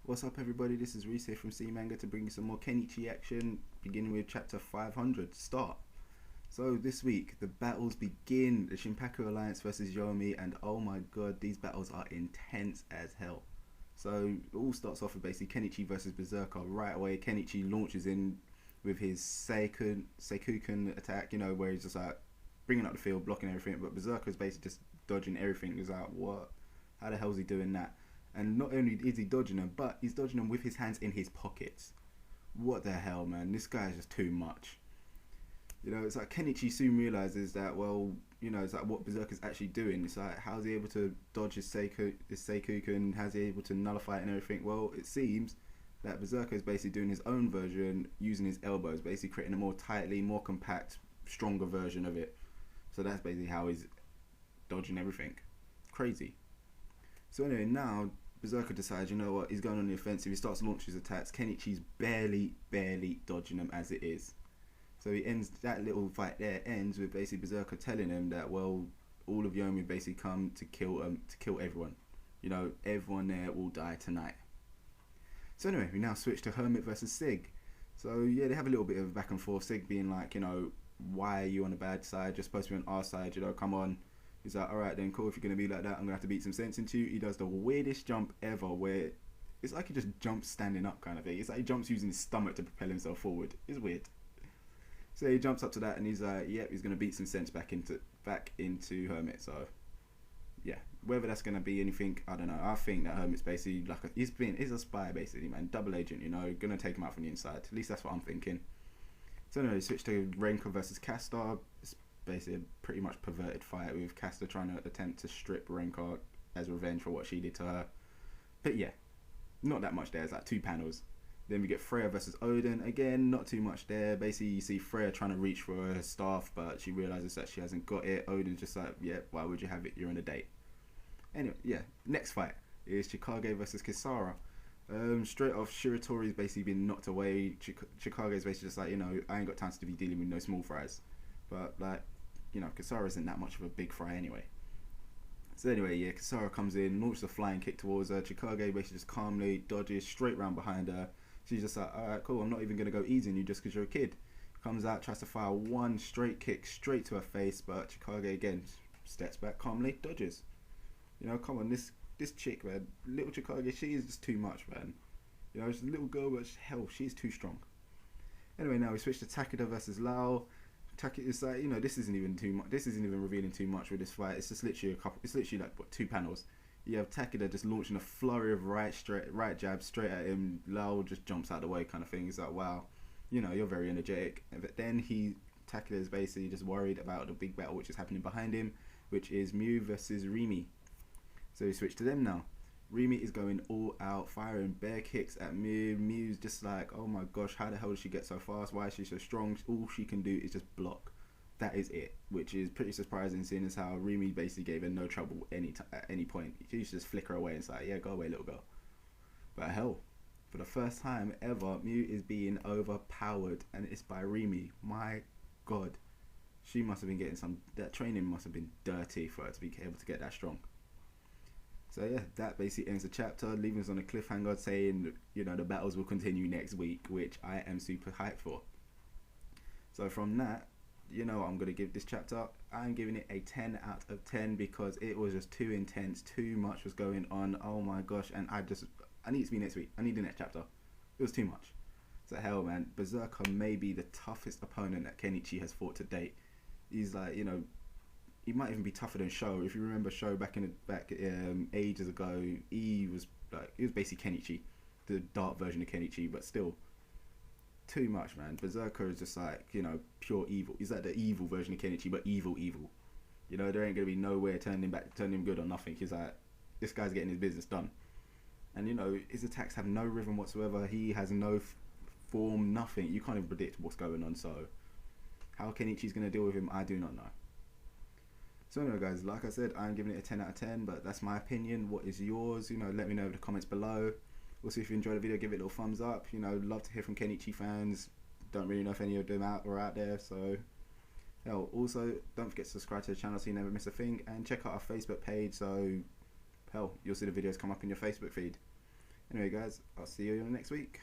What's up everybody, this is Reese here from C Manga to bring you some more Kenichi action, beginning with chapter 500, start. So this week, the battles begin, the Shinpaku Alliance versus Yomi, and oh my god, these battles are intense as hell. So it all starts off with basically Kenichi versus Berserker. Right away, Kenichi launches in with his Seikuken attack, you know, where he's just like bringing up the field, blocking everything, but Berserker is basically just dodging everything. He's like, what? How the hell is he doing that? And not only is he dodging them, but he's dodging them with his hands in his pockets. What the hell, man? This guy is just too much. You know, it's like Kenichi soon realizes that, well, you know, it's like what Berserker's actually doing. It's like, how's he able to dodge his Seikuken? How's he able to nullify it and everything? Well, it seems that Berserker is basically doing his own version using his elbows, basically creating a more tightly, more compact, stronger version of it. So that's basically how he's dodging everything. Crazy. So anyway, now Berserker decides, you know what, he's going on the offensive, he starts launching his attacks. Kenichi's barely dodging them as it is. So he ends, that little fight there ends with basically Berserker telling him that, well, all of Yomi basically come to kill everyone. You know, everyone there will die tonight. So anyway, we now switch to Hermit versus Sig. So yeah, they have a little bit of back and forth. Sig being like, you know, why are you on the bad side? You're supposed to be on our side, you know, come on. He's like, alright then, cool, if you're going to be like that, I'm going to have to beat some sense into you. He does the weirdest jump ever, where it's like he just jumps standing up kind of thing. It's like he jumps using his stomach to propel himself forward. It's weird. So he jumps up to that and he's like, yep, he's going to beat some sense back into Hermit. So yeah, whether that's going to be anything, I don't know. I think that Hermit's basically like he's a spy basically, man, double agent, you know, going to take him out from the inside. At least that's what I'm thinking. So anyway, switch to Renka versus Castor. It's basically a pretty much perverted fight with Castor trying to attempt to strip Renka as revenge for what she did to her. But yeah, not that much there. It's like 2 panels. Then we get Freya versus Odin. Again, not too much there. Basically, you see Freya trying to reach for her staff, but she realizes that she hasn't got it. Odin's just like, yeah, why would you have it? You're on a date. Anyway, yeah, next fight is Chikage versus Kisara. Straight off, Shiratori's basically been knocked away. Chikage's basically just like, you know, I ain't got time to be dealing with no small fries. But like, you know, Kisara isn't that much of a big fry anyway. So anyway, yeah, Kisara comes in, launches a flying kick towards her. Chikage basically just calmly dodges straight round behind her. She's just like, alright, cool, I'm not even going to go easy on you just because you're a kid. Comes out, tries to fire one straight kick straight to her face, but Chikage again steps back calmly, dodges. You know, come on, this chick, man, little Chikage, she is just too much, man. You know, she's a little girl, but hell, she's too strong. Anyway, now we switch to Takeda versus Lau. It's like, you know, this isn't even too much. This isn't even revealing too much with this fight. It's just literally a couple. It's literally like what, 2 panels. You have Takeda just launching a flurry of right jab straight at him. Lau just jumps out of the way, kind of thing. He's like, wow, you know, you're very energetic. But then Takeda is basically just worried about the big battle which is happening behind him, which is Mew versus Rimi. So we switch to them now. Rimi is going all out, firing bare kicks at Mew. Mew's just like, oh my gosh, how the hell did she get so fast? Why is she so strong? All she can do is just block. That is it, which is pretty surprising, seeing as how Rimi basically gave her no trouble at any point. She used to just flicker away and say, yeah, go away, little girl. But hell, for the first time ever, Mew is being overpowered, and it's by Rimi. My god, she must have been getting that training must have been dirty for her to be able to get that strong. So yeah, that basically ends the chapter, leaving us on a cliffhanger saying, you know, the battles will continue next week, which I am super hyped for. So from that, you know what I'm going to give this chapter. I'm giving it a 10 out of 10 because it was just too intense, too much was going on, oh my gosh, and I need it to be next week. I need the next chapter. It was too much. So hell, man, Berserker may be the toughest opponent that Kenichi has fought to date. He's like, you know, he might even be tougher than Sho. If you remember Sho back ages ago, he was basically Kenichi, the dark version of Kenichi, but still too much, man. Berserker is just like, you know, pure evil. He's like the evil version of Kenichi, but evil. You know, there ain't gonna be nowhere turning him good or nothing. He's like, this guy's getting his business done, and you know his attacks have no rhythm whatsoever. He has no form, nothing. You can't even predict what's going on. So how Kenichi's gonna deal with him, I do not know. So anyway guys, like I said, I'm giving it a 10 out of 10, but that's my opinion. What is yours? You know, let me know in the comments below. Also, if you enjoyed the video, give it a little thumbs up. You know, love to hear from Kenichi fans. Don't really know if any of them are out there, so hell, also don't forget to subscribe to the channel so you never miss a thing, and check out our Facebook page, so hell, you'll see the videos come up in your Facebook feed. Anyway, guys, I'll see you next week.